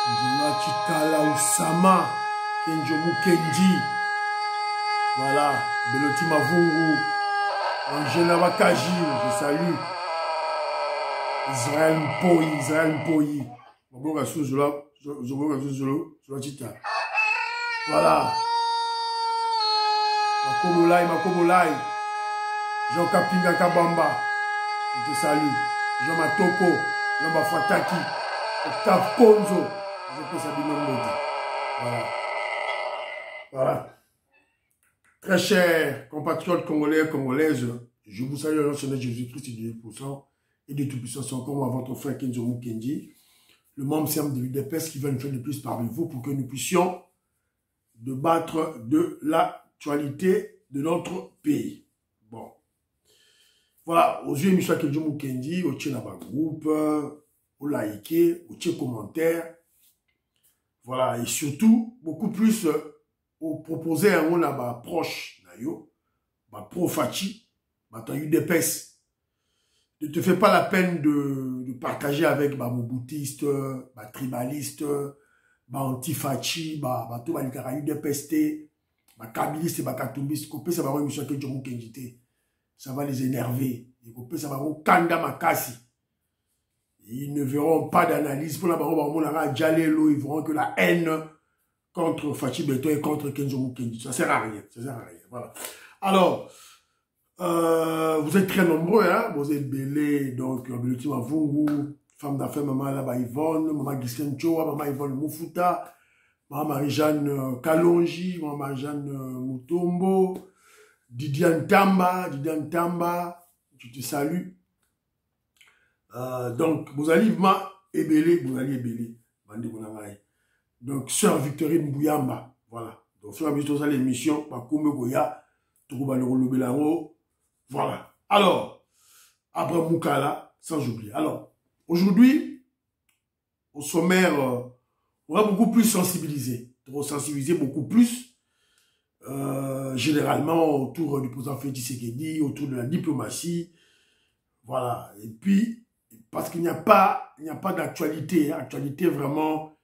Njola Chikala Usama, Kenjomu Kenji, voilà, Beloti Mavungu, Angela Wakaji, je salue, Israël Mpoyi, Maboga Souzula, voilà, Makomolai, Jean Kapinga Kabamba, je te salue, Jean Matoko, Jean Bafataki, Octave Konzo, je peux saluer mon nom. Voilà. Voilà. Très chers compatriotes congolais et congolaises, je vous salue au nom de Seigneur Jésus-Christ et de 2% et de tout-puissance encore à votre frère Kenzo Mukendi, le membre serme de l'UDPS qui va nous faire de plus parmi vous pour que nous puissions débattre de l'actualité de notre pays. Bon. Voilà, aux yeux de M. Kenzo Mukendi, au Tchénaba Groupe, au liker, au tché commentaire. Voilà, et surtout, beaucoup plus au proposer à mon proche, pro-Fachi, dans UDPS. Ne te fais pas la peine de partager avec Moboutiste, tribaliste, anti-Fachi, tout le UDPS, Kabiliste, Katumbiste, ça va émission que ça va les énerver. Ça va kanda makasi. Ils ne verront pas d'analyse pour la baronne Djalelo, ils verront que la haine contre Fachi Beto et contre Kenzo Mukendi. Ça sert à rien. Ça sert à rien. Voilà. Alors, vous êtes très nombreux, hein. Vous êtes belé, donc, Beloti Mavungu, femme d'affaires, maman là-bas Yvonne, maman Gisèle Choa, maman Yvonne Moufuta, maman Marie-Jeanne Kalonji, maman Marie-Jeanne Mutombo, Didiane Tamba, je te salue. Donc, vous allez ébélé. Donc, sœur Victorine Bouyamba, voilà. Donc, sur l'émission, voilà. Alors, après Moukala, sans oublier. Alors, aujourd'hui, au sommaire, on va beaucoup plus sensibiliser, beaucoup plus, généralement autour du président Félix Tshisekedi, autour de la diplomatie, voilà. Et puis, parce qu'il n'y a pas d'actualité, actualité vraiment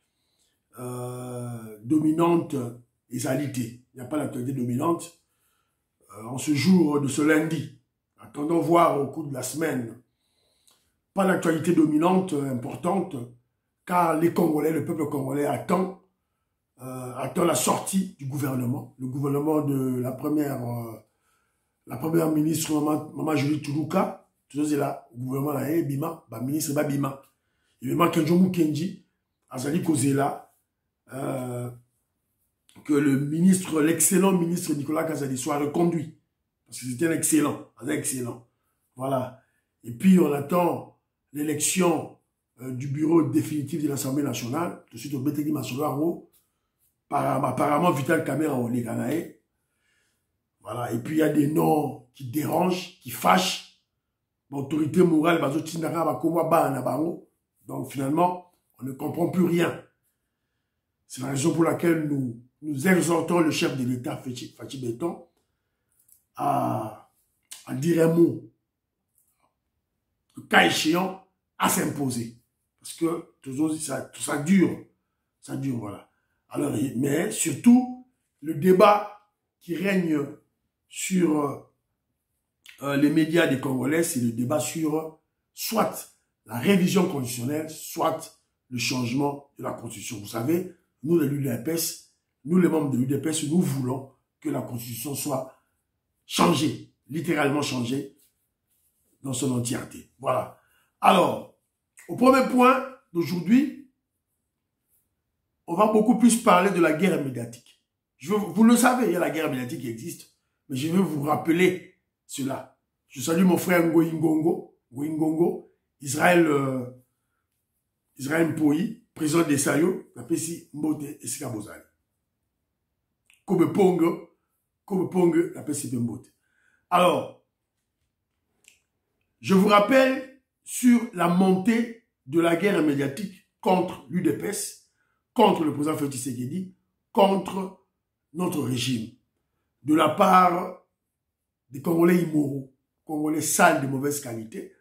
dominante et salité. Il n'y a pas d'actualité dominante en ce jour de ce lundi. Attendons voir au cours de la semaine. Pas d'actualité dominante importante, car les Congolais, le peuple congolais attend la sortie du gouvernement. Le gouvernement de la première ministre, Maman Julie Toulouka. Tout ça, c'est là, le gouvernement là, Bima, ministre Bima. Il manque Kenzo Mukendi, Azali Kozela, que l'excellent ministre Nicolas Kazadi soit reconduit. Parce que c'était un excellent. Voilà. Et puis, on attend l'élection du bureau définitif de l'Assemblée nationale, tout de suite au Bétégui Masolo, apparemment Vital Kamera au Leganae. Voilà. Et puis, il y a des noms qui dérangent, qui fâchent. L'autorité morale, donc finalement, on ne comprend plus rien. C'est la raison pour laquelle nous exhortons le chef de l'État, Fachi Beton, à dire un mot, le cas échéant, à s'imposer. Parce que tout ça dure, voilà. Alors, mais surtout, le débat qui règne sur les médias des Congolais, c'est le débat sur soit la révision constitutionnelle, soit le changement de la Constitution. Vous savez, nous, l'UDPS, nous, les membres de l'UDPS, nous voulons que la Constitution soit changée, littéralement changée, dans son entièreté. Voilà. Alors, au premier point d'aujourd'hui, on va beaucoup plus parler de la guerre médiatique. Vous le savez, il y a la guerre médiatique qui existe, mais je vais vous rappeler cela. Je salue mon frère Ngoingongo, Israël Mpoyi, président des Sayo, la Pessi Mbote et Sikabozali. Kobe Pongo, la Pessi Mbote. Alors, je vous rappelle sur la montée de la guerre médiatique contre l'UDPS, contre le président Félix Tshisekedi, contre notre régime, de la part des Congolais immoraux, Congolais sales de mauvaise qualité,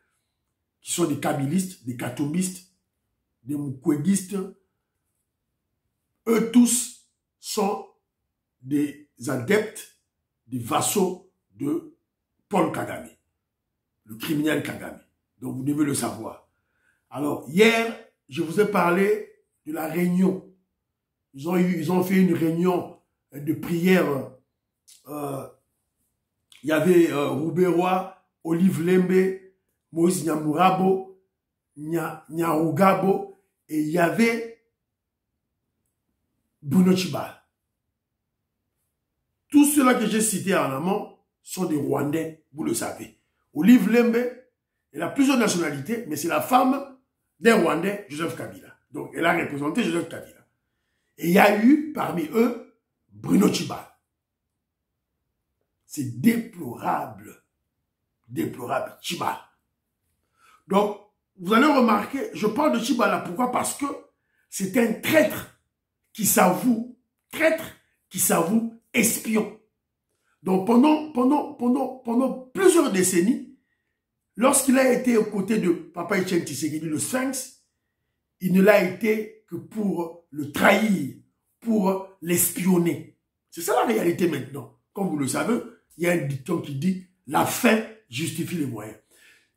qui sont des kabilistes, des katombistes, des moukouéguistes, eux tous sont des adeptes, des vassaux de Paul Kagame, le criminel Kagame. Donc vous devez le savoir. Alors hier, je vous ai parlé de la réunion. Ils ont fait une réunion de prière. Il y avait Rouberois, Olive Lembe, Moïse Nyamurabo, Nyarugabo, et il y avait Bruno Tshibala. Tous ceux-là que j'ai cités en amont sont des Rwandais, vous le savez. Olive Lembe, elle a plusieurs nationalités, mais c'est la femme d'un Rwandais, Joseph Kabila. Donc, elle a représenté Joseph Kabila. Et il y a eu, parmi eux, Bruno Tshibala. C'est déplorable. Déplorable, Tshibala. Donc, vous allez remarquer, je parle de Tshibala, pourquoi? Parce que c'est un traître qui s'avoue espion. Donc, pendant plusieurs décennies, lorsqu'il a été aux côtés de Papa Etienne Tshisekedi, le Sphinx, il ne l'a été que pour le trahir, pour l'espionner. C'est ça la réalité maintenant. Comme vous le savez, il y a un dicton qui dit « la fin justifie les moyens ».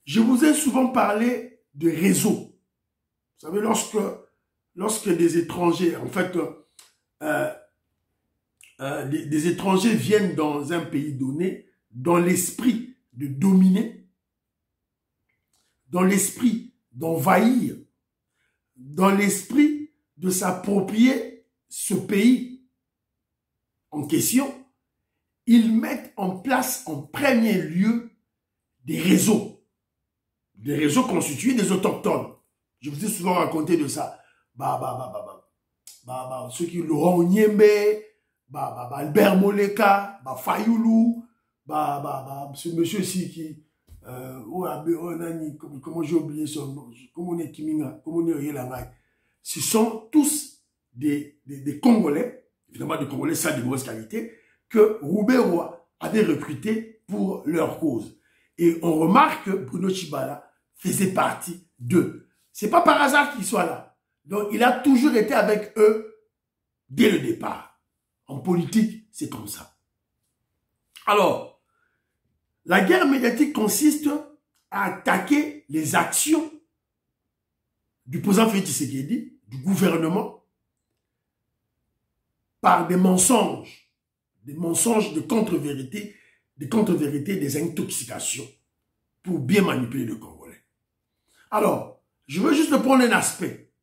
Je vous ai souvent parlé de réseaux. Vous savez, lorsque des étrangers, en fait, des étrangers viennent dans un pays donné, dans l'esprit de dominer, dans l'esprit d'envahir, dans l'esprit de s'approprier ce pays en question, ils mettent en place en premier lieu des réseaux constitués des autochtones. Je vous ai souvent raconté de ça. Ceux qui Laurent Nyembe, Albert Moleka, Fayoulou, ce monsieur ci qui comment j'ai oublié son nom, comment on est Kiminga, comment on est Yelangai. Ce sont tous des Congolais, évidemment des Congolais ça de mauvaise qualité, que Rouberois avait recruté pour leur cause. Et on remarque que Bruno Tshibala faisait partie d'eux. C'est pas par hasard qu'il soit là. Donc il a toujours été avec eux dès le départ. En politique, c'est comme ça. Alors, la guerre médiatique consiste à attaquer les actions du président Félix Tshisekedi, du gouvernement, par des mensonges de contre-vérité, des intoxications, pour bien manipuler le Congolais. Alors, je veux juste prendre un aspect.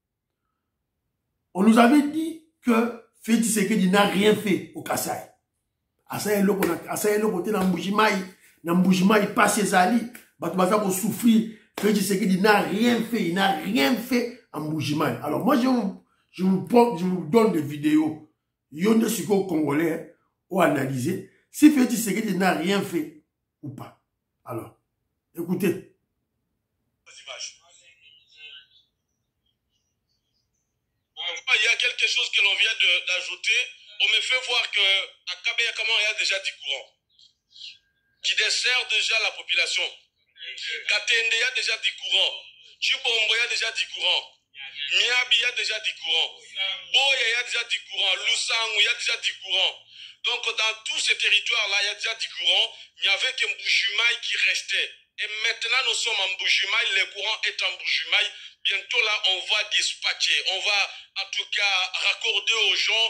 On nous avait dit que Félix Tshisekedi n'a rien fait au Kasaï. Asaï le côté Nambujimaï, pas ses alliés, Batoubaza pour souffrir. Félix Tshisekedi n'a rien fait, il n'a rien fait en Mbujimaï. Alors moi je vous donne des vidéos. Yonde Suko Congolais ou analyser si Félix Tshisekedi n'a rien fait ou pas. Alors, écoutez. Il y a quelque chose que l'on vient d'ajouter. On me fait voir qu'à Kabeyakama, il y a déjà du courant qui dessert déjà la population. Katende, il y a déjà du courant. Chibombo, il y a déjà du courant. Miabi, il y a déjà du courant. Boya, il y a déjà du courant. Lusang, il y a déjà du courant. Donc, dans tous ces territoires-là, il y a déjà du courant. Il n'y avait que Mbujimaï qui restait. Et maintenant, nous sommes en Mbujimaï. Le courant est en Mbujimaï. Bientôt, là, on va dispatcher. On va, en tout cas, raccorder aux gens,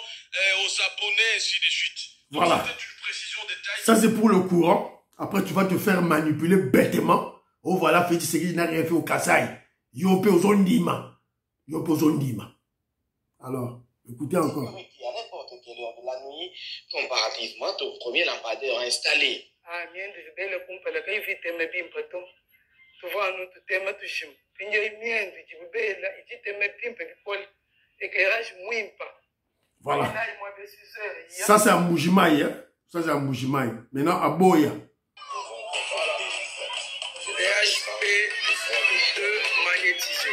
aux abonnés, ainsi de suite. Donc, voilà. Une précision détail. Ça, c'est pour le courant. Après, tu vas te faire manipuler bêtement. Oh, voilà, Félix Tshisekedi n'a rien fait au Kasaï. Yope aux Ondima. Alors, écoutez encore. À n'importe quelle heure de la nuit, comparativement au premier lampadaire installé. Ah, bien, je vais le comprendre. Quand il vit, tu m'as bien prétom. Tu vois, nous, tu t'aimes, tu j'aime. Puis, il y a une mienne, tu veux là, il t'aime bien, puis il éclairage moins pas. Voilà. Ça, c'est un Mbujimaï, hein. Ça, c'est un Mbujimaï. Maintenant, à Boya. PHP de magnétisé.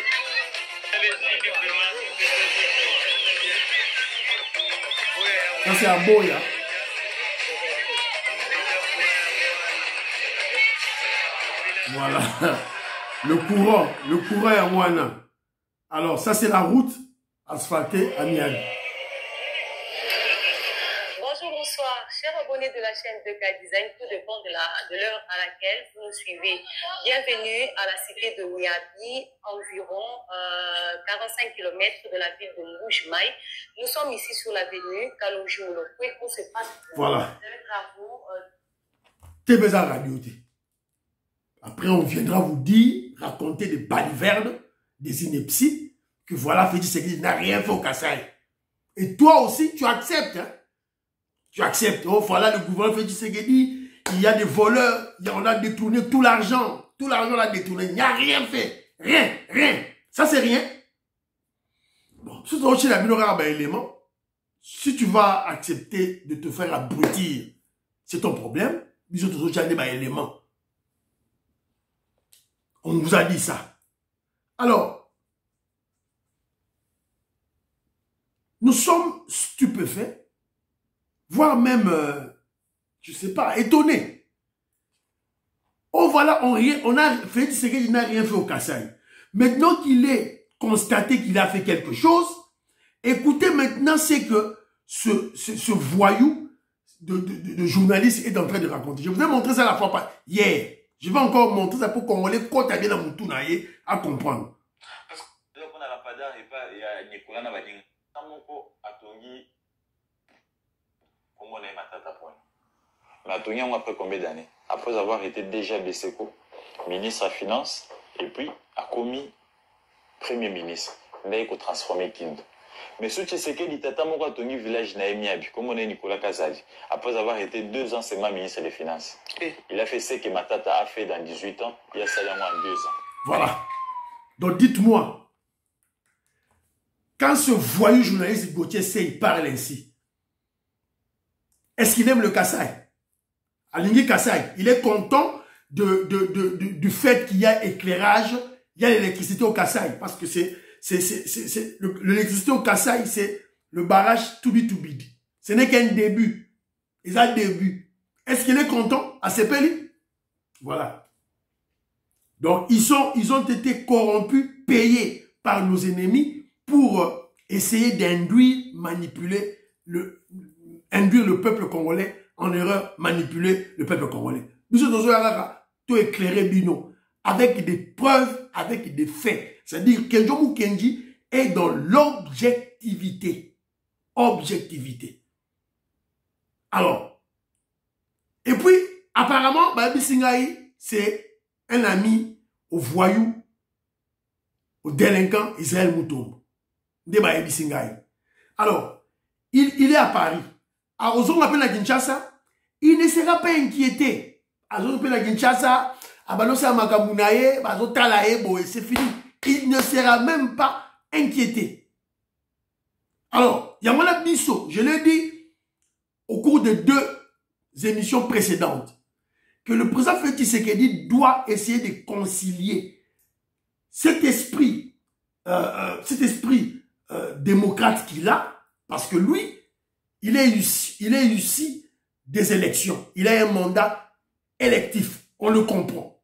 Ça, c'est à Boya. Voilà. Le courant est à Wana. Alors, ça, c'est la route asphaltée à Miami. abonnés de la chaîne 2K Design, tout dépend de l'heure à laquelle vous nous suivez. Bienvenue à la cité de Niabi, environ 45 km de la ville de Mboujmaï. Nous sommes ici sur l'avenue Kalonji-Molokwe où se passe voilà. les travaux. Tébéza Radio. Après, on viendra vous dire, raconter des balivernes, des inepties, que voilà, Félix Tshisekedi n'a rien fait au Kasaï. Et toi aussi, tu acceptes. Hein? Tu acceptes. Oh, voilà, le gouvernement Félix Tshisekedi, il y a des voleurs, on a détourné tout l'argent. Tout l'argent, on l'a détourné. Il n'y a rien fait. Rien, rien. Ça, c'est rien. Bon, si tu as la minorité élément, si tu vas accepter de te faire abrutir, c'est ton problème. Bisous, tu as des éléments. On vous a dit ça. Alors, nous sommes stupéfaits, voire même, je ne sais pas, étonnés. Oh voilà, on a fait ce qu'il n'a rien fait au Kasaï. Maintenant qu'il est constaté qu'il a fait quelque chose, écoutez maintenant ce que ce voyou de journaliste est en train de raconter. Je vous ai montré ça la fois pas hier. Je vais encore montrer ça pour qu'on les côte à bien dans mon tour à comprendre. Parce que là, on a la pada et pas il y a Nicolas Nabading. Tamoko Atongi, comment on est matata point. Mais Atongi, on a après combien d'années? Après avoir été déjà Beseko, ministre à Finances, et puis a commis Premier ministre. Là, il a transformé Kind. Mais ce qui c'est que l'Itata Moko Atongi village Naemiabi, comme on est Nicolas Kazali, après avoir été 2 ans seulement ministre des Finances. Il a fait ce que Matata a fait dans 18 ans, il y a ça en 2 ans. Voilà. Donc dites-moi, quand ce voyou journaliste Gauthier Sey parle ainsi, est-ce qu'il aime le Kasaï? Alingi Kasaï, il est content du fait qu'il y a éclairage, il y a l'électricité au Kasaï, parce que l'électricité au Kasaï, c'est le barrage Toubi-Toubidi. Ce n'est qu'un début. Ils ont un début. Est-ce qu'il est content à Sepeli? Voilà. Donc, ils ont été corrompus, payés par nos ennemis pour essayer d'induire, manipuler induire le peuple congolais en erreur, manipuler le peuple congolais. Nous sommes tout éclairé, Bino, avec des preuves, avec des faits. C'est-à-dire que Kenjomu Kenji est dans l'objectivité. Objectivité. Alors, et puis, apparemment, Babi Singaï, c'est un ami au voyou, au délinquant Israël Moutombo. De Babi Singaï. Alors, il est à Paris. À Ozon l'appelle à Kinshasa, il ne sera pas inquiété. À Ozon l'appelle à Kinshasa, à Banosa Makamunaye, à Zotalaye, c'est fini. Il ne sera même pas inquiété. Alors, Yamana Bisso, je l'ai dit au cours de 2 émissions précédentes, que le président Félix Tshisekedi doit essayer de concilier cet esprit démocrate qu'il a, parce que lui, il est issu des élections. Il a un mandat électif. On le comprend.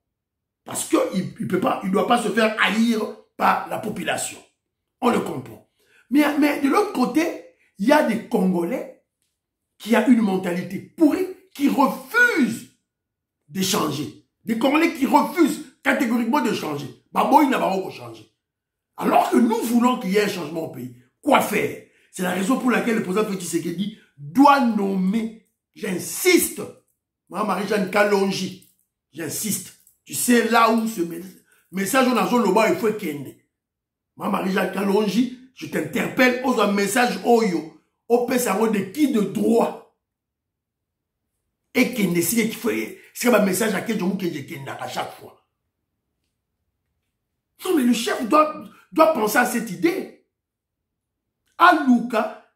Parce qu'il ne doit pas se faire haïr par la population. On le comprend. Mais de l'autre côté, il y a des Congolais qui ont une mentalité pourrie, qui refusent de changer. Des Congolais qui refusent catégoriquement de changer. Babo, il n'a pas changer. Alors que nous voulons qu'il y ait un changement au pays. Quoi faire? C'est la raison pour laquelle le président Félix Tshisekedi doit nommer, j'insiste, Mme Marie-Jeanne Kalonji, j'insiste. Tu sais là où ce message on a zone le bas, il faut qu'il y ait. Mme Marie-Jeanne Kalonji, je t'interpelle, aux un message oyo, au PSAO de qui de droit. Et qu'il décide qu'il faut, c'est un message à quel à chaque fois. Non, mais le chef doit penser à cette idée. À Luka,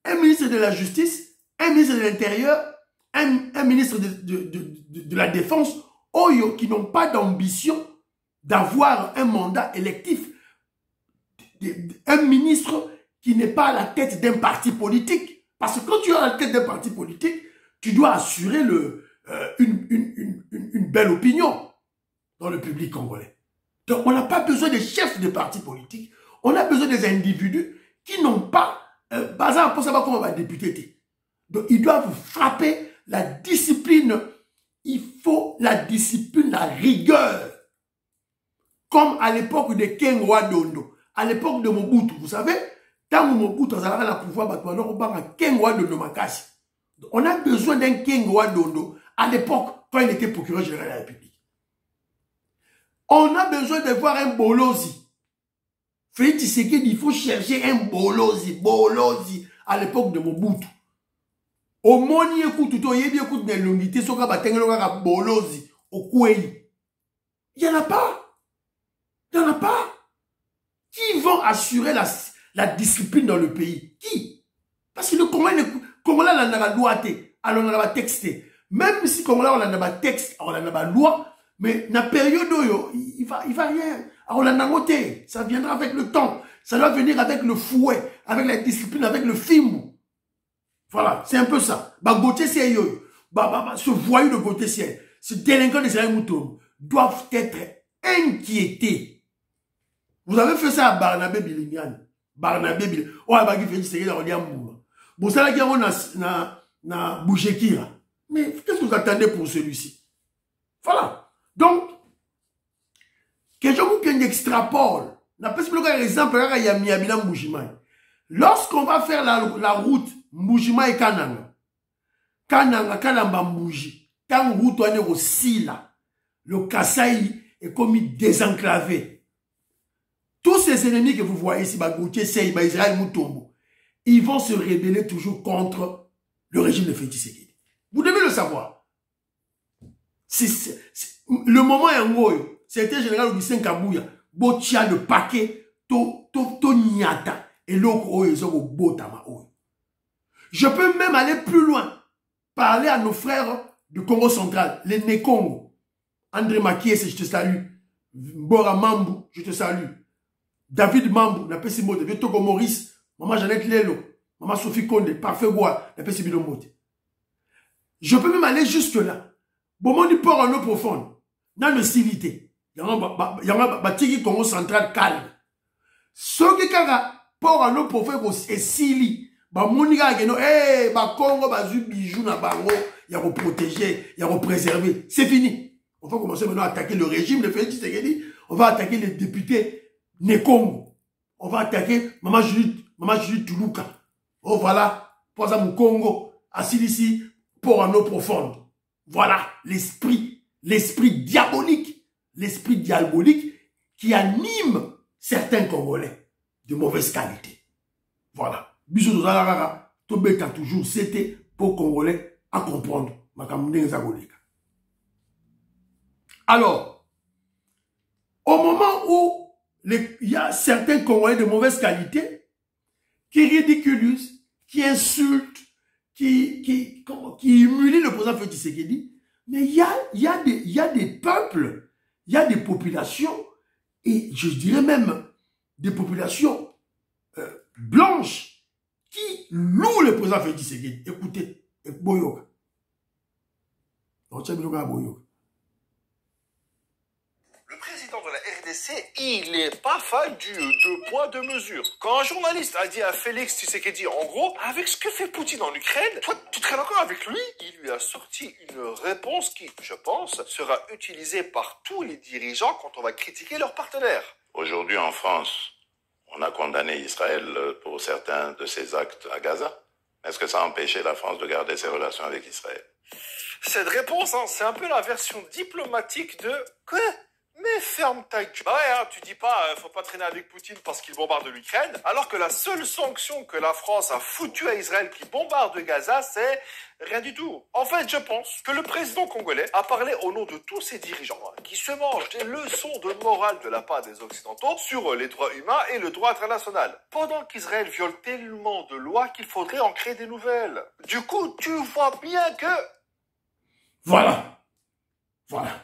un ministre de la Justice, un ministre de l'Intérieur, un ministre de la Défense, Oyo, qui n'ont pas d'ambition d'avoir un mandat électif. Un ministre qui n'est pas à la tête d'un parti politique. Parce que quand tu es à la tête d'un parti politique, tu dois assurer une belle opinion dans le public congolais. Donc, on n'a pas besoin des chefs de partis politiques. On a besoin des individus qui n'ont pas... par exemple, pour savoir comment on va députer. Donc, ils doivent frapper la discipline, il faut la discipline, la rigueur. Comme à l'époque de Kengoa Dondo, à l'époque de Mobutu, vous savez, tant que Mobutu a le pouvoir, Kengoa Dondo Makasi. On a besoin d'un Kengoa Dondo à l'époque, quand il était procureur général de la République. On a besoin de voir un Bolozi. Félix Tshisekedi, il faut chercher un Bolozi à l'époque de Mobutu. Au moni écoute, écoute de l'unité, soka batengeloka Bolozi, au Kouei. Il n'y en a pas. Il n'y en a pas. Qui vont assurer la discipline dans le pays? Qui? Parce que le Congolais, on a loi, alors on a la texte. Même si Congolais, on a la texte, on a la loi, mais dans la période où il va rien. Alors on a noté. Ça viendra avec le temps. Ça doit venir avec le fouet, avec la discipline, avec le film. Voilà, c'est un peu ça. Ce voyou de Gauthier, ce délinquant de Israël Moutoum doivent être inquiétés. Vous avez fait ça à Barnabé Bilinian. Barnabé Bilinian. Oh, il va faire ça à Oliambouma. Bon, ça là, il y a na Boujekira. Mais qu'est-ce que vous attendez pour celui-ci? Voilà. Donc, que je vous extrapole. N'a pas un exemple, il y a Miabina Mboujimai. Lorsqu'on va faire la route Mboujima et Kananga, Kanamba Mbouji, tant route on est aussi là, le Kasaï est comme désenclavé. Tous ces ennemis que vous voyez ici, Bagoutier, Seyba, Israël, Moutombo, ils vont se rebeller toujours contre le régime de Félix Tshisekedi. Vous devez le savoir. Le moment est en haut. C'était général Augustin Kabouya. Botia le paquet, to nyata. Et l'autre, je peux même aller plus loin. Parler à nos frères du Congo central, les Nekongo. André Makiese, je te salue. Mbora Mambu, je te salue. David Mambu, n'a pas si mot. Togo Maurice, Maman Jeannette Lelo, Maman Sophie Konde, Parfait Goua, n'a pas si mot. Je peux même aller jusque là. Bon, mon port en eau profonde. Dans le civilité. Il y a un bâtiment Congo central calme. Ce qui est port en eau profonde et sili. Bah, mon gars, Congo, bijou, na bango, il y a protéger, il y a préserver. C'est fini. On va commencer maintenant à attaquer le régime de Félix Tshisekedi. On va attaquer les députés Nekongo. On va attaquer Maman Julie Toulouka. Oh voilà, pour ça mon Congo, assis ici, port en eau profonde. Voilà l'esprit diabolique qui anime certains Congolais de mauvaise qualité. Voilà. Bisous de Zalarara, Tobeka toujours, c'était pour Congolais à comprendre. Alors, au moment où il y a certains Congolais de mauvaise qualité qui ridiculisent, qui insultent, qui humilient le président Félix Tshisekedi, mais il y a des peuples, il y a des populations, et je dirais même des populations blanches qui louent le président Félix Tshisekedi. Écoutez, Boyoka. Le président de la RDC, il n'est pas fan du 2 poids 2 mesures. Quand un journaliste a dit à Félix Tshisekedi, en gros, avec ce que fait Poutine en Ukraine, toi, tu serais d'accord avec lui? Il lui a sorti une réponse qui, je pense, sera utilisée par tous les dirigeants quand on va critiquer leurs partenaires. Aujourd'hui, en France, on a condamné Israël pour certains de ses actes à Gaza. Est-ce que ça a empêché la France de garder ses relations avec Israël? Cette réponse, hein, c'est un peu la version diplomatique de « Quoi ? Mais ferme ta gueule !» Bah ouais, hein, tu dis pas faut pas traîner avec Poutine parce qu'il bombarde l'Ukraine, alors que la seule sanction que la France a foutue à Israël qui bombarde Gaza, c'est rien du tout. En fait, je pense que le président congolais a parlé au nom de tous ces dirigeants qui se mangent des leçons de morale de la part des Occidentaux sur les droits humains et le droit international, pendant qu'Israël viole tellement de lois qu'il faudrait en créer des nouvelles. Du coup, tu vois bien que... Voilà. Voilà.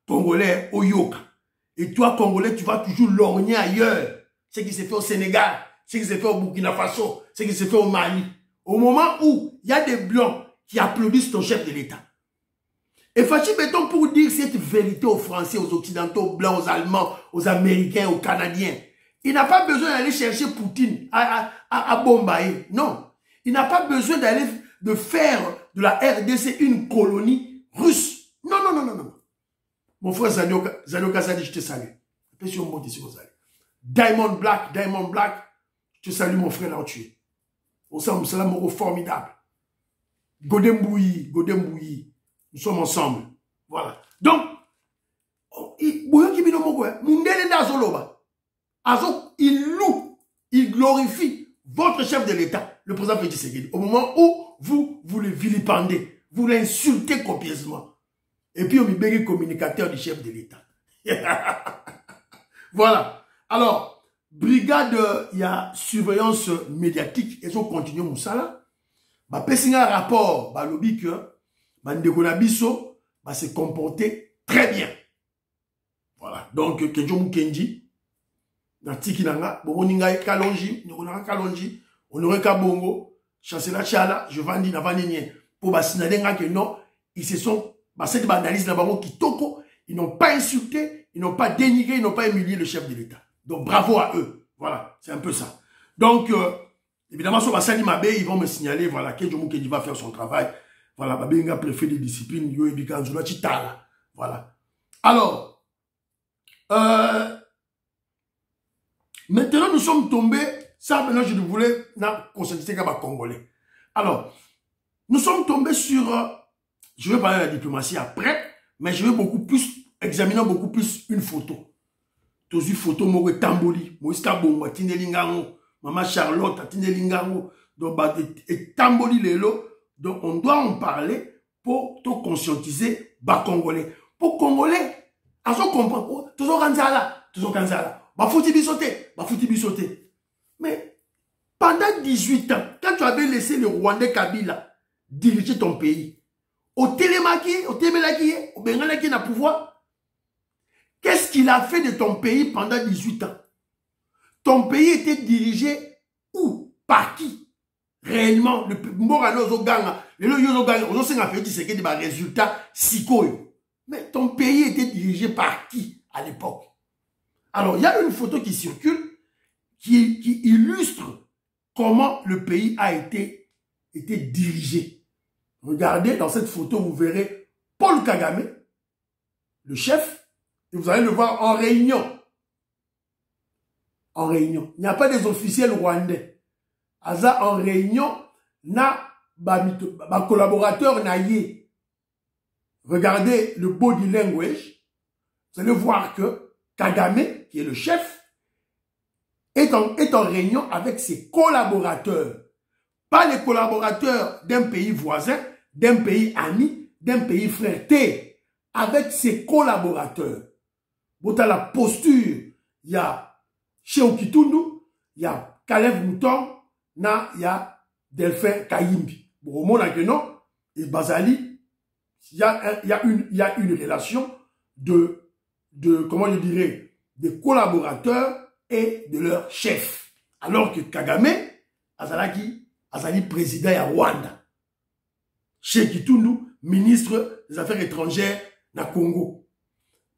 Congolais, Oyoka. Et toi, Congolais, tu vas toujours lorgner ailleurs. Ce qui s'est fait au Sénégal, ce qui s'est fait au Burkina Faso, ce qui s'est fait au Mali. Au moment où il y a des Blancs qui applaudissent ton chef de l'État. Et Fachi Béton pour dire cette vérité aux Français, aux Occidentaux, aux Blancs, aux Allemands, aux Américains, aux Canadiens. Il n'a pas besoin d'aller chercher Poutine à Bombaye. Non. Il n'a pas besoin d'aller de faire de la RDC une colonie russe. Non, non, non, non, non. Mon frère Zanio Kazadi, je te salue. Diamond Black, je te salue mon frère là où tu es. Au sein salam formidable. Godembouyi, nous sommes ensemble. Voilà. Donc, il loue, il glorifie votre chef de l'État, le président Félix Tshisekedi, au moment où vous le vilipendez, vous l'insultez copieusement. Et puis, on me communicateur du chef de l'État. Voilà. Alors, brigade, il y a surveillance médiatique, ils ont continué Moussala. Bah, pessinga rapport, bah, lobby que, bah, Ndekonabiso, bah, s'est comporté très bien. Voilà. Donc, Kenjo Mukenji, Natiki Nanga, Boninga Kalonji, Ndekonanga Kalonji, Honoré Kabongo, Chancela Chala, je vandi na vaninier. Pour bah, signaler que non, ils se sont, bah, cette analyse là-bas, qui toko, ils n'ont pas insulté, ils n'ont pas dénigré, ils n'ont pas humilié le chef de l'État. Donc, bravo à eux. Voilà. C'est un peu ça. Donc, évidemment, sur Bassani Mabé, ils vont me signaler, voilà, Kenjo Mukenji va faire son travail. Voilà, Babinga préfet de discipline, Yo Ebika Nzula Chitala. Voilà. Alors, maintenant, nous sommes tombés, ça, maintenant, je voulais conscientiser comme Congolais. Alors, nous sommes tombés sur, je vais parler de la diplomatie après, mais je vais examiner beaucoup plus une photo. Tous une photo, Moïse Tamboli, Moïse Kabongo, Tine Lingango, Maman Charlotte, Tine Lingango, donc, et Tamboli Lelo. Donc, on doit en parler pour te conscientiser, Congolais. Pour Congolais, à ce comprendre, toujours Kanzala, Bafouti bisoté. Mais, pendant 18 ans, quand tu avais laissé le Rwandais Kabila diriger ton pays, au Télémaki, au Bengalaki na pouvoir, qu'est-ce qu'il a fait de ton pays pendant 18 ans? Ton pays était dirigé où? Par qui? Réellement, le Morano Zoganga, c'est des résultats sikoyo. Mais ton pays était dirigé par qui à l'époque? Alors, il y a une photo qui circule qui illustre comment le pays a été dirigé. Regardez, dans cette photo, vous verrez Paul Kagame, le chef, et vous allez le voir en réunion. En réunion. Il n'y a pas des officiels rwandais. Aza en réunion, na ba collaborateur na yé. Regardez le body language. Vous allez voir que Kagame, qui est le chef, est en réunion avec ses collaborateurs. Pas les collaborateurs d'un pays voisin, d'un pays ami, d'un pays frère. Avec ses collaborateurs. Bon, à la posture, il y a Cheo Kitundu, il y a Caleb Mouton, il y a Delphin Kayimbi. Bon, au moment que non, et Bazali, il y a une relation comment je dirais, des collaborateurs et de leur chef. Alors que Kagame, Azali président à Rwanda. Cheo Kitundu, ministre des Affaires étrangères na Congo.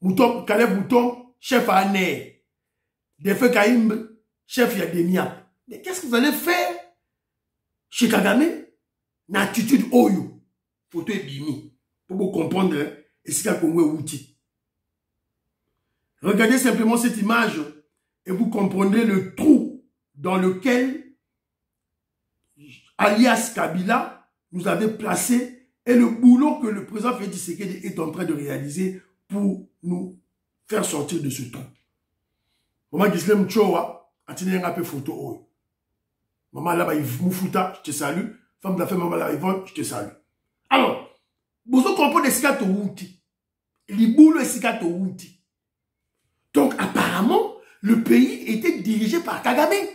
Mouton, Caleb Mouton, chef à Aner. Delphin Kayimbi, chef à Demiap. Mais qu'est-ce que vous allez faire chez Kagame? Une attitude oyo. Photo est bimi. Pour vous comprendre, est-ce qu'il Congo est outil. Regardez simplement cette image et vous comprendrez le trou dans lequel alias Kabila nous avait placé et le boulot que le président Félix Tshisekedi est en train de réaliser pour nous faire sortir de ce trou. Maman Gislem Tchoa a tenu un peu photo. Maman là-bas, Moufuta, je te salue. Femme de la femme, maman là, Yvonne, je te salue. Alors, vous comprenez ce qu'il y a outil. Les boules, ce qu'il y a outil. Donc, apparemment, le pays était dirigé par Kagame.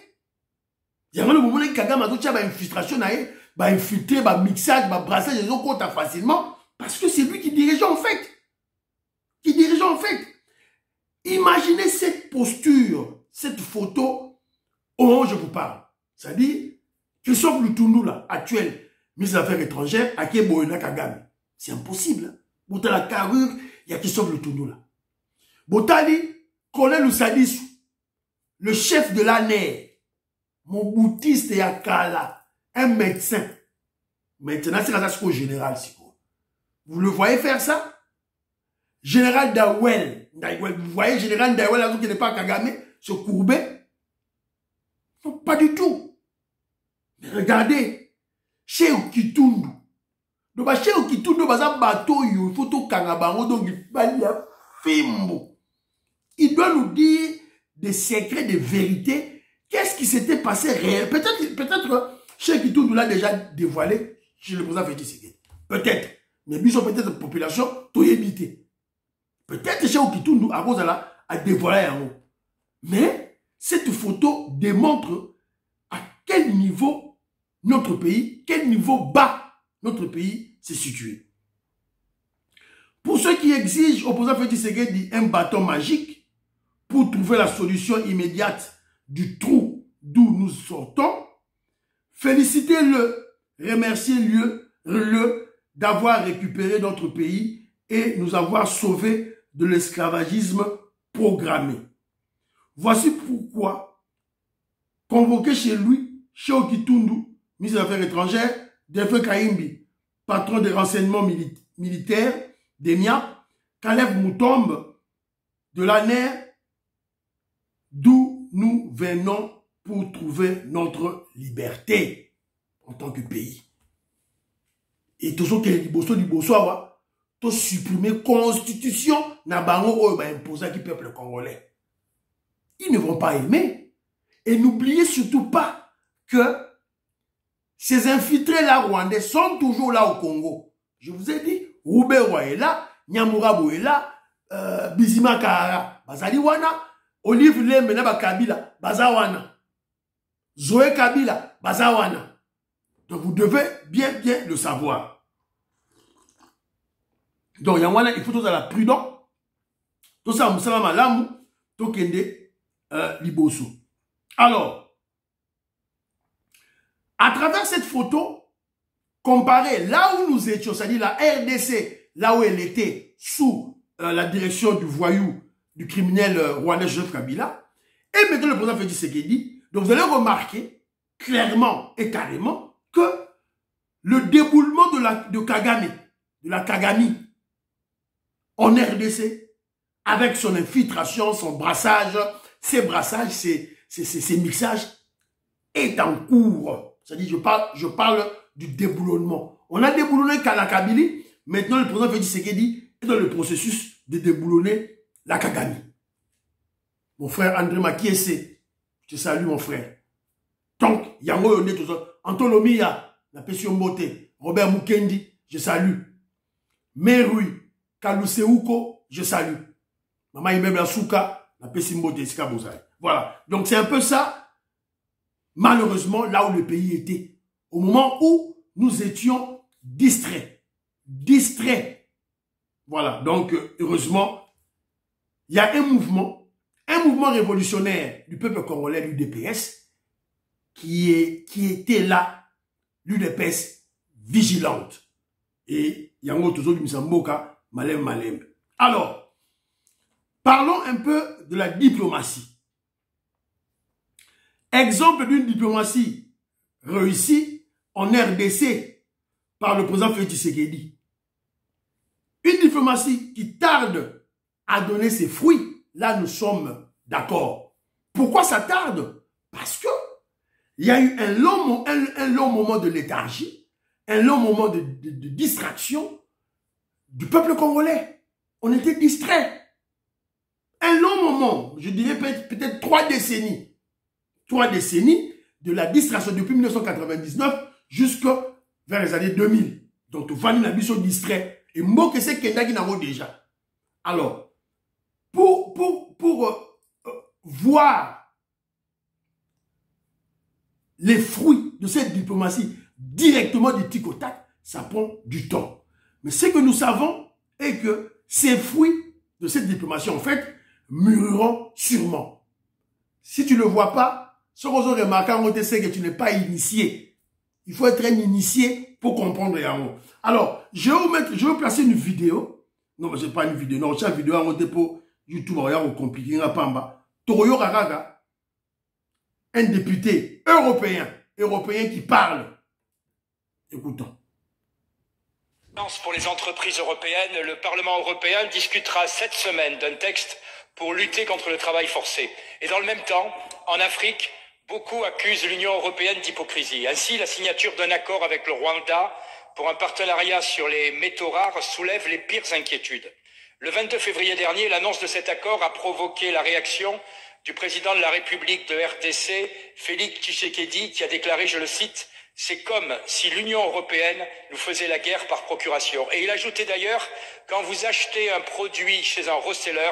Il y a un moment où Kagame a une infiltration, infiltré, mixage, brassage, les autres facilement, parce que c'est lui qui dirigeait en fait. Imaginez cette posture, cette photo, au moment où je vous parle. C'est-à-dire, Christophe Lutundu, là, actuel ministre des Affaires étrangères, à Keboyena Kagame. C'est impossible. Bota la carrure, il y a Christophe Lutundu, là. Botali, Colonel Lusadisu, le chef de l'ANER, mon boutiste et Akala, un médecin. Maintenant, c'est la au général. Vous le voyez faire ça? Général Dawel. Vous voyez Général Dawel qui n'est pas Kagame se courber? Non, pas du tout. Mais regardez, chez Okitundu. Donc, chez Okitundu, il faut tout Kangabango, donc il doit nous dire des secrets, des vérités. Qu'est-ce qui s'était passé réel? Peut-être, chez Okitundu l'a déjà dévoilé chez le président Félix Tshisekedi. Peut-être. Mais ils sont peut-être une population tout évité. Peut-être chez Okitundu, à cause de là, a dévoilé un mot. Mais cette photo démontre à quel niveau notre pays, quel niveau bas notre pays s'est situé. Pour ceux qui exigent au président Félix Tshisekedi un bâton magique pour trouver la solution immédiate du trou d'où nous sortons, félicitez-le, remerciez-le d'avoir récupéré notre pays et nous avoir sauvés de l'esclavagisme programmé. Voici pourquoi, convoqué chez lui, chez Okitundu, ministre des Affaires étrangères, Delphin Kaimbi, patron des renseignements militaires, des MIAP, Caleb Moutombe, de l'ANER, d'où nous venons pour trouver notre liberté en tant que pays. Et tout ce qui est tout supprimer constitution na bango imposer qui peuple congolais. Ils ne vont pas aimer. Et n'oubliez surtout pas que ces infiltrés-là rwandais sont toujours là au Congo. Je vous ai dit, Roubewa est là, Nyamurabo est là, Bizima Kahara, Bazali Wana, Olive Lemena Kabila, Bazawana, Zoé Kabila, Bazawana. Donc vous devez bien le savoir. Donc il faut tout à la prudence. Tout ça, Moussala Malamu, tout kende Liboso. Alors, à travers cette photo, comparée là où nous étions, c'est-à-dire la RDC, là où elle était sous la direction du voyou, du criminel rwandais Joseph Kabila, et maintenant le président Félix Tshisekedi, donc vous allez remarquer clairement et carrément que le déboulement de Kagame, de la Kagami, en RDC, avec son infiltration, son brassage, ses brassages, ses mixages, est en cours. C'est-à-dire, je parle du déboulonnement. On a déboulonné la Kabylie, maintenant le président Félix Tshisekedi est dans le processus de déboulonner la Kagami. Mon frère André Makiese, je te salue mon frère. Donc, Yango Yonde, tout ça. Antolomia, la Pession Mbote, Robert Mukendi, je salue. Merui, Kaluseuko, je salue. Maman Imebla Souka, la Pessimbote, Sika Bozai. Voilà. Donc c'est un peu ça, malheureusement, là où le pays était. Au moment où nous étions distraits. Distraits. Voilà. Donc, heureusement, il y a un mouvement révolutionnaire du peuple congolais, l'UDPS, qui était là, l'UDPS vigilante. Et Yango Tozo du Misamboka, Malem. Alors, parlons un peu de la diplomatie. Exemple d'une diplomatie réussie en RDC par le président Félix Tshisekedi. Une diplomatie qui tarde à donner ses fruits. Là, nous sommes d'accord. Pourquoi ça tarde? Parce que il y a eu un long moment de léthargie, un long moment de distraction du peuple congolais. On était distrait. Un long moment, je dirais peut-être 3 décennies. 3 décennies de la distraction depuis 1999 jusqu'à vers les années 2000. Donc, Vanny Nabiso distrait. Et moi, que c'est Kenda qui n'a pas déjà. Alors, pour voir les fruits de cette diplomatie directement du tic au tac, ça prend du temps. Mais ce que nous savons est que ces fruits de cette diplomatie, en fait, mûriront sûrement. Si tu ne le vois pas, ce qu'on a remarqué, c'est que tu n'es pas initié. Il faut être un initié pour comprendre. Alors, je vais placer une vidéo. Non, mais ce n'est pas une vidéo. Non, c'est une vidéo à pour YouTube. Regarde, compliqué. Toroyo Raraga, un député européen qui parle. Écoutons. Pour les entreprises européennes, le Parlement européen discutera cette semaine d'un texte pour lutter contre le travail forcé. Et dans le même temps, en Afrique, beaucoup accusent l'Union européenne d'hypocrisie. Ainsi, la signature d'un accord avec le Rwanda pour un partenariat sur les métaux rares soulève les pires inquiétudes. Le 22 février dernier, l'annonce de cet accord a provoqué la réaction du président de la République de RDC, Félix Tshisekedi, qui a déclaré, je le cite, « C'est comme si l'Union européenne nous faisait la guerre par procuration ». Et il ajoutait d'ailleurs, quand vous achetez un produit chez un reseller,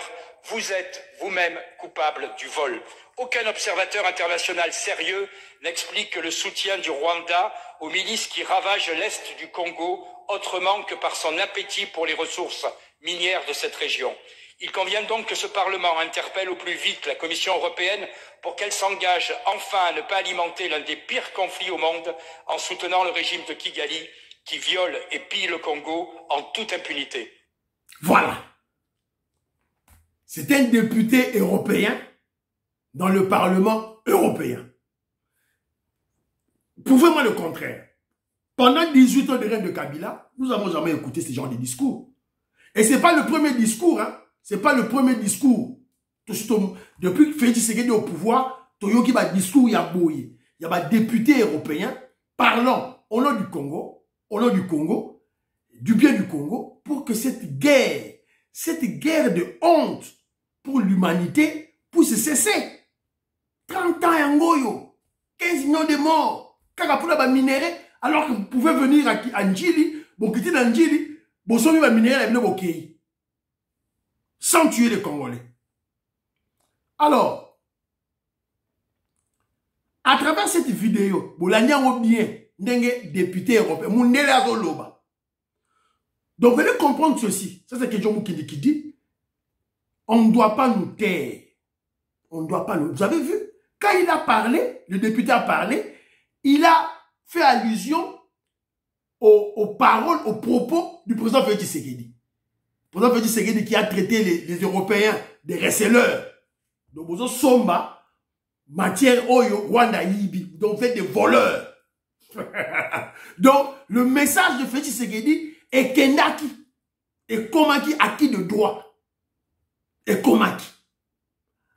vous êtes vous-même coupable du vol. Aucun observateur international sérieux n'explique le soutien du Rwanda aux milices qui ravagent l'Est du Congo autrement que par son appétit pour les ressources minières de cette région. Il convient donc que ce Parlement interpelle au plus vite la Commission européenne pour qu'elle s'engage enfin à ne pas alimenter l'un des pires conflits au monde en soutenant le régime de Kigali qui viole et pille le Congo en toute impunité. Voilà. C'est un député européen dans le Parlement européen. Prouvez-moi le contraire. Pendant 18 ans de règne de Kabila, nous n'avons jamais écouté ce genre de discours. Et ce n'est pas le premier discours, hein. Ce n'est pas le premier discours. Depuis que Félix Tshisekedi est au pouvoir, Toyoki a discours, il y a des députés européens parlant au nom du Congo, du bien du Congo, pour que cette guerre de honte pour l'humanité puisse cesser. 30 ans en Goyo, 15 millions de morts, Kakapula minéré, alors que vous pouvez venir à Ndjili, vous quittez dans Ndjili, vous soyez minéré à Ndjili, sans tuer les Congolais. Alors, à travers cette vidéo, vous l'avez bien, député européen, donc vous allez comprendre ceci. Ça, c'est John qui dit, on ne doit pas nous taire. On ne doit pas nous... Vous avez vu, quand il a parlé, le député a parlé, il a fait allusion aux paroles, aux propos du président Félix Tshisekedi. Le président Félix Tshisekedi qui a traité les Européens des receleurs. Donc, vous avez somba, matière oyo, Rwanda Yibi, donc fait des voleurs. Donc, le message de Félix Tshisekedi est Kendaki et Komaki acquis de droit. Et Komaki.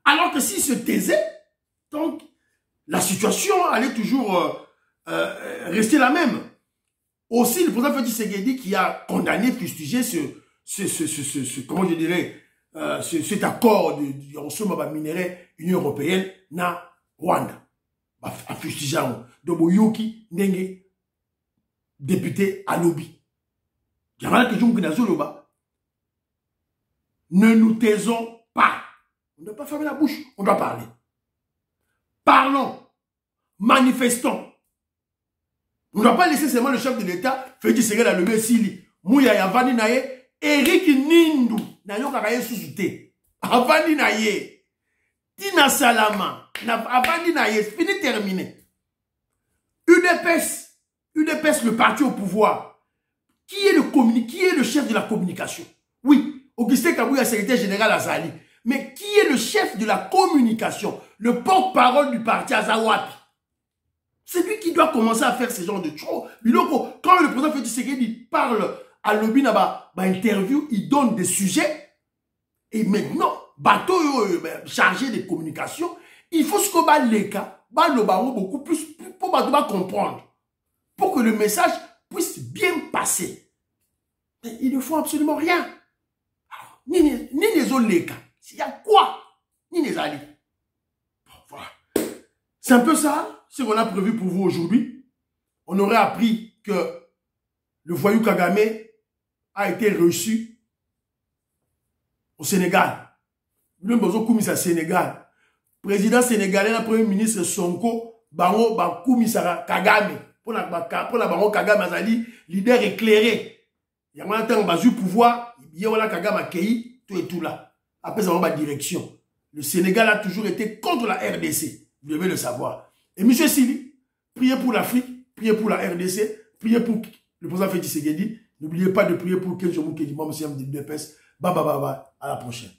Alors que s'il se taisait, donc, la situation allait toujours rester la même. Aussi, le président Félix Tshisekedi qui a condamné, fustigé comment je dirais, cet accord de minerai Union Européenne na Rwanda. A fustigé. Donc, Yoki, Ndenge, député à lobby. Il y a que ne nous taisons pas. On ne doit pas fermer la bouche, on doit parler. Parlons, manifestons. On ne doit pas laisser seulement le chef de l'État Félix Tshisekedi à lever Sili. Mouya Yavani Naye, Eric Nindu, Nayo Kakaye Susute. Avani Naye, Tina Salama, Avani Naye, fini terminé. UDPS, le parti au pouvoir. Qui est le chef de la communication? Oui, Augustin Kabouya, secrétaire général Azali. Mais qui est le chef de la communication? Le porte-parole du parti Azawapi. C'est lui qui doit commencer à faire ce genre de choses. Quand le président Félix Tshisekedi parle à Lobby Naba, interview, il donne des sujets. Et maintenant, bateau chargé de communication, il faut ce qu'on va les cas, beaucoup plus pour comprendre. Pour que le message puisse bien passer. Mais il ne faut absolument rien. Alors, ni les autres les cas. Il y a quoi? Ni les alliés. Bon, voilà. C'est un peu ça, ce qu'on a prévu pour vous aujourd'hui. On aurait appris que le voyou Kagame a été reçu au Sénégal. Nous avons commis au Sénégal. Président sénégalais, le premier ministre Sonko, Bango, Bakoumisa Kagame. Pour la Bango Kagame Azali, leader éclairé. Il y a un temps où pouvoir, il y a Kagame accueilli, tout et tout là. Après, ça va ma direction. Le Sénégal a toujours été contre la RDC. Vous devez le savoir. Et M. Sili, priez pour l'Afrique, priez pour la RDC, priez pour le président Félix Tshisekedi. N'oubliez pas de prier pour Kenzo Moukedi, moi, monsieur M. Baba, à la prochaine.